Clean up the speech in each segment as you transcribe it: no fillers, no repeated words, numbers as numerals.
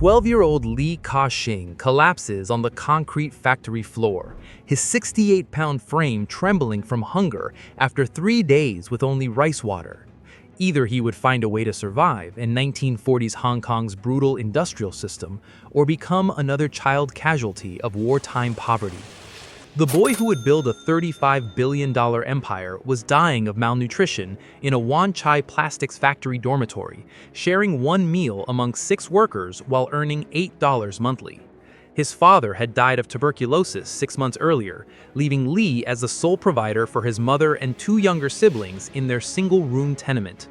12-year-old Ka-Shing collapses on the concrete factory floor, his 68-pound frame trembling from hunger after 3 days with only rice water. Either he would find a way to survive in 1940s Hong Kong's brutal industrial system or become another child casualty of wartime poverty. The boy who would build a $35 billion empire was dying of malnutrition in a Wan Chai plastics factory dormitory, sharing one meal among 6 workers while earning $8 monthly. His father had died of tuberculosis 6 months earlier, leaving Lee as the sole provider for his mother and 2 younger siblings in their single-room tenement.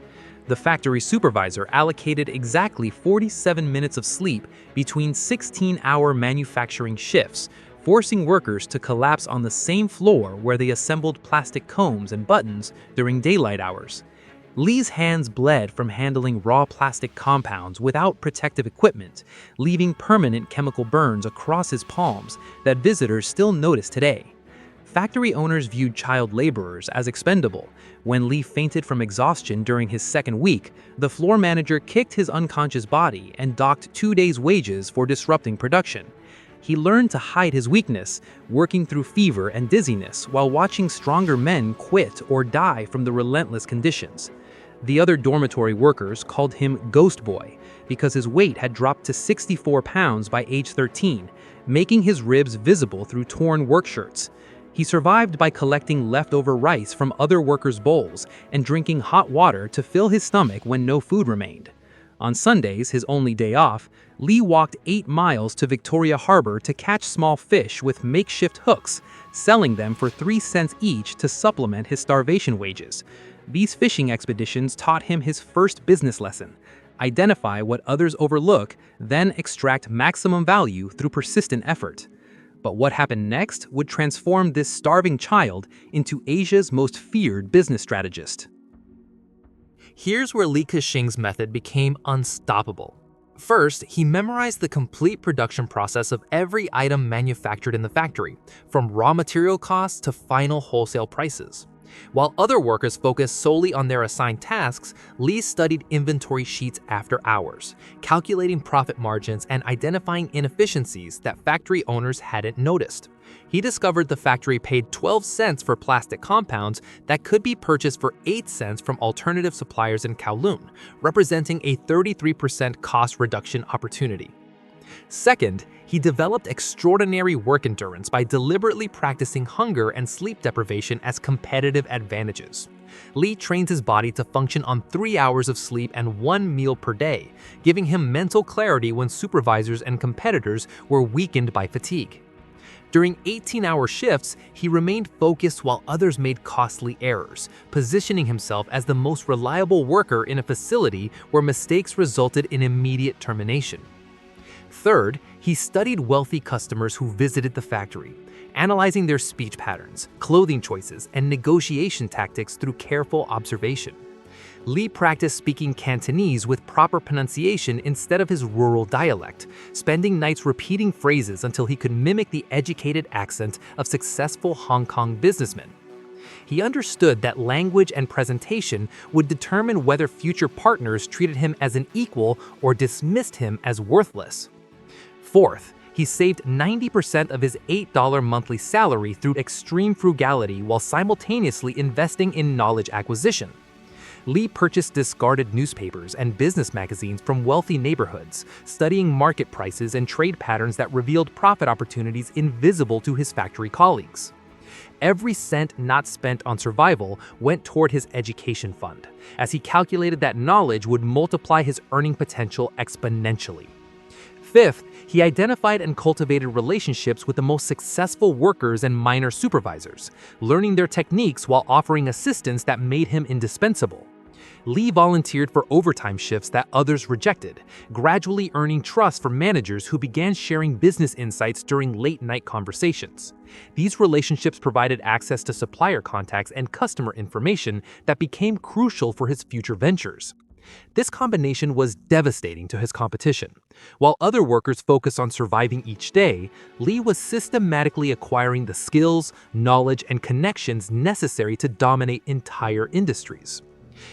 The factory supervisor allocated exactly 47 minutes of sleep between 16-hour manufacturing shifts, forcing workers to collapse on the same floor where they assembled plastic combs and buttons during daylight hours. Lee's hands bled from handling raw plastic compounds without protective equipment, leaving permanent chemical burns across his palms that visitors still notice today. Factory owners viewed child laborers as expendable. When Lee fainted from exhaustion during his second week, the floor manager kicked his unconscious body and docked 2 days' wages for disrupting production. He learned to hide his weakness, working through fever and dizziness while watching stronger men quit or die from the relentless conditions. The other dormitory workers called him Ghost Boy because his weight had dropped to 64 pounds by age 13, making his ribs visible through torn work shirts. He survived by collecting leftover rice from other workers' bowls and drinking hot water to fill his stomach when no food remained. On Sundays, his only day off, Lee walked 8 miles to Victoria Harbor to catch small fish with makeshift hooks, selling them for 3 cents each to supplement his starvation wages. These fishing expeditions taught him his first business lesson: identify what others overlook, then extract maximum value through persistent effort. But what happened next would transform this starving child into Asia's most feared business strategist. Here's where Ka-Shing's method became unstoppable. First, he memorized the complete production process of every item manufactured in the factory, from raw material costs to final wholesale prices. While other workers focused solely on their assigned tasks, Lee studied inventory sheets after hours, calculating profit margins and identifying inefficiencies that factory owners hadn't noticed. He discovered the factory paid 12 cents for plastic compounds that could be purchased for 8 cents from alternative suppliers in Kowloon, representing a 33% cost reduction opportunity. Second, he developed extraordinary work endurance by deliberately practicing hunger and sleep deprivation as competitive advantages. Lee trained his body to function on 3 hours of sleep and 1 meal per day, giving him mental clarity when supervisors and competitors were weakened by fatigue. During 18-hour shifts, he remained focused while others made costly errors, positioning himself as the most reliable worker in a facility where mistakes resulted in immediate termination. Third, he studied wealthy customers who visited the factory, analyzing their speech patterns, clothing choices, and negotiation tactics through careful observation. Lee practiced speaking Cantonese with proper pronunciation instead of his rural dialect, spending nights repeating phrases until he could mimic the educated accent of successful Hong Kong businessmen. He understood that language and presentation would determine whether future partners treated him as an equal or dismissed him as worthless. Fourth, he saved 90% of his $8 monthly salary through extreme frugality while simultaneously investing in knowledge acquisition. Lee purchased discarded newspapers and business magazines from wealthy neighborhoods, studying market prices and trade patterns that revealed profit opportunities invisible to his factory colleagues. Every cent not spent on survival went toward his education fund, as he calculated that knowledge would multiply his earning potential exponentially. Fifth, he identified and cultivated relationships with the most successful workers and minor supervisors, learning their techniques while offering assistance that made him indispensable. Lee volunteered for overtime shifts that others rejected, gradually earning trust from managers who began sharing business insights during late-night conversations. These relationships provided access to supplier contacts and customer information that became crucial for his future ventures. This combination was devastating to his competition. While other workers focused on surviving each day, Lee was systematically acquiring the skills, knowledge, and connections necessary to dominate entire industries.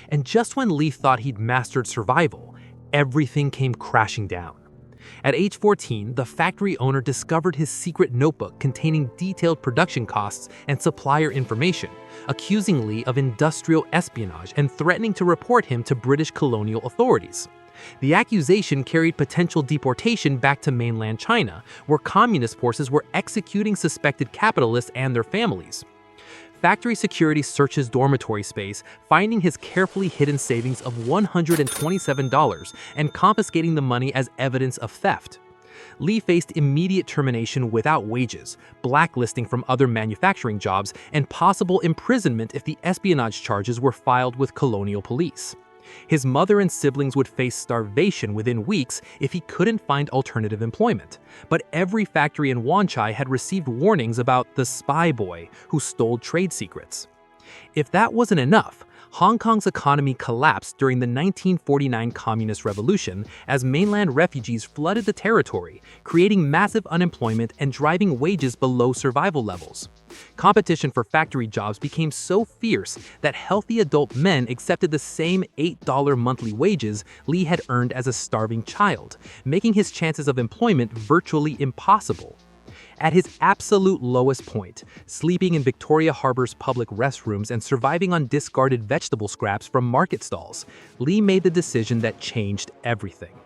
And just when Lee thought he'd mastered survival, everything came crashing down. At age 14, the factory owner discovered his secret notebook containing detailed production costs and supplier information, accusing Lee of industrial espionage and threatening to report him to British colonial authorities. The accusation carried potential deportation back to mainland China, where communist forces were executing suspected capitalists and their families. Factory security searches dormitory space, finding his carefully hidden savings of $127 and confiscating the money as evidence of theft. Lee faced immediate termination without wages, blacklisting from other manufacturing jobs, and possible imprisonment if the espionage charges were filed with colonial police. His mother and siblings would face starvation within weeks if he couldn't find alternative employment. But every factory in Wanchai had received warnings about the spy boy who stole trade secrets. If that wasn't enough, Hong Kong's economy collapsed during the 1949 Communist Revolution as mainland refugees flooded the territory, creating massive unemployment and driving wages below survival levels. Competition for factory jobs became so fierce that healthy adult men accepted the same $8 monthly wages Lee had earned as a starving child, making his chances of employment virtually impossible. At his absolute lowest point, sleeping in Victoria Harbor's public restrooms and surviving on discarded vegetable scraps from market stalls, Lee made the decision that changed everything.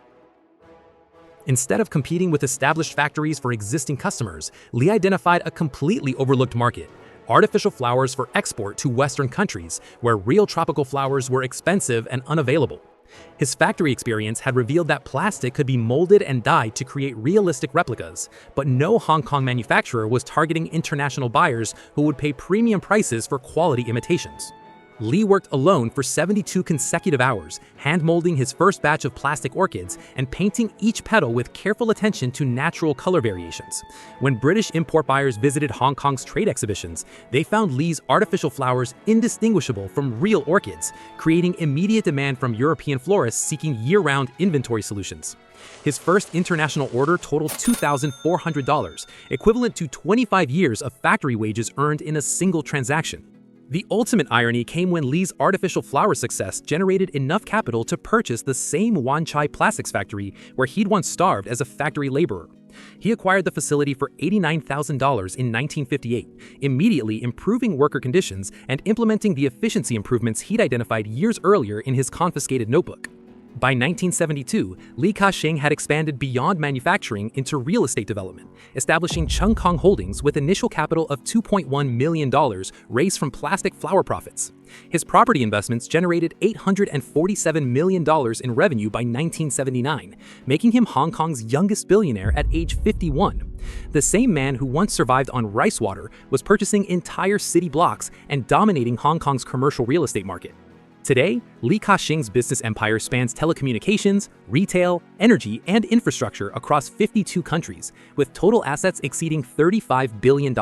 Instead of competing with established factories for existing customers, Lee identified a completely overlooked market: artificial flowers for export to Western countries, where real tropical flowers were expensive and unavailable. His factory experience had revealed that plastic could be molded and dyed to create realistic replicas, but no Hong Kong manufacturer was targeting international buyers who would pay premium prices for quality imitations. Lee worked alone for 72 consecutive hours, hand-molding his first batch of plastic orchids and painting each petal with careful attention to natural color variations. When British import buyers visited Hong Kong's trade exhibitions, they found Lee's artificial flowers indistinguishable from real orchids, creating immediate demand from European florists seeking year-round inventory solutions. His first international order totaled $2,400, equivalent to 25 years of factory wages earned in a single transaction. The ultimate irony came when Lee's artificial flower success generated enough capital to purchase the same Wanchai plastics factory where he'd once starved as a factory laborer. He acquired the facility for $89,000 in 1958, immediately improving worker conditions and implementing the efficiency improvements he'd identified years earlier in his confiscated notebook. By 1972, Ka-Shing had expanded beyond manufacturing into real estate development, establishing Cheung Holdings with initial capital of $2.1 million raised from plastic flower profits. His property investments generated $847 million in revenue by 1979, making him Hong Kong's youngest billionaire at age 51. The same man who once survived on rice water was purchasing entire city blocks and dominating Hong Kong's commercial real estate market. Today, Ka-Shing's business empire spans telecommunications, retail, energy, and infrastructure across 52 countries, with total assets exceeding $35 billion.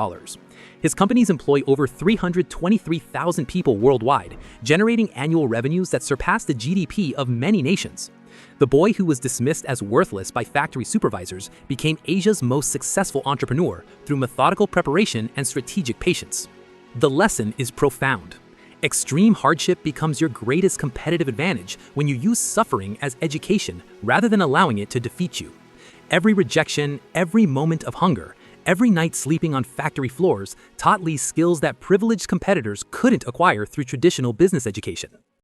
His companies employ over 323,000 people worldwide, generating annual revenues that surpass the GDP of many nations. The boy who was dismissed as worthless by factory supervisors became Asia's most successful entrepreneur through methodical preparation and strategic patience. The lesson is profound. Extreme hardship becomes your greatest competitive advantage when you use suffering as education rather than allowing it to defeat you. Every rejection, every moment of hunger, every night sleeping on factory floors taught Lee skills that privileged competitors couldn't acquire through traditional business education.